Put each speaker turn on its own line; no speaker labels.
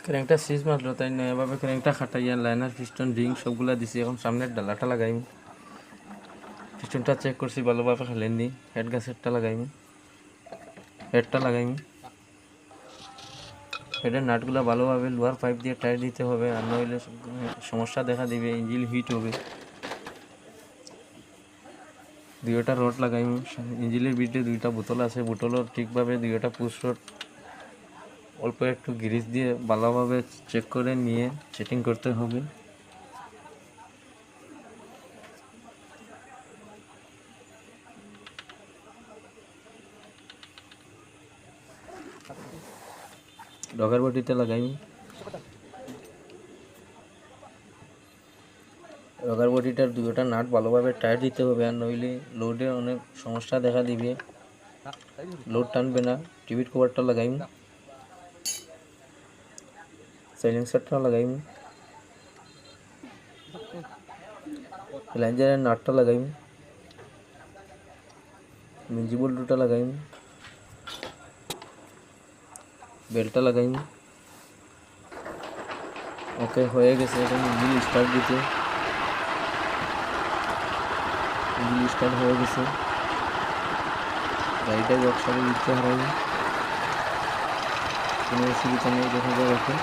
ক্র্যাঙ্কটা সিজ মারলো, তাই না? এভাবে ক্র্যাঙ্কটা খাটাইয়া লাইনার পিস্টন রিং সবগুলা দিছি। এখন সামনের ডালাটা লাগাইম। পিস্টনটা চেক করছি ভালোভাবে খেলেননি। হেড গ্যাসেরটা লাগাইম, হেডটা লাগাইম। হেডের নাটগুলো ভালোভাবে লোহার পাইপ দিয়ে টাইট দিতে হবে, আর নইলে সমস্যা দেখা দিবে, ইঞ্জিন হিট হবে। দুইটা রড লাগাইম। ইঞ্জিনের ভিতরে দুইটা বোতল আছে, বোতলও ঠিকভাবে দুইটা পুশ রড অল্প একটু গ্রিস দিয়ে ভালোভাবে চেক করে নিয়ে সেটিং করতে হবে। ডগার বডিতে লাগাইম। রগার বডিটার দুইটা নাট ভালোভাবে টাইট দিতে হবে, আর নইলে লোডে অনেক সমস্যা দেখা দিবে, লোড টানবে না। টিভির কভারটা লাগাইম, সাইলেন্সারটা লাগাইম, লাইনজারের নাটটা লাগাইম, মিঞ্জি বোল্টটা লাগাইম, বেলটা লাগাইম। ওকে, হয়ে গেছে। এখন ইঞ্জিন স্টার্ট দিতে। ইঞ্জিন স্টার্ট হয়ে গেছে। গাড়িটা ওয়ার্কশপে দিতে হারাইনি, কোনো অসুবিধা নেই, দেখা যায়। ওকে।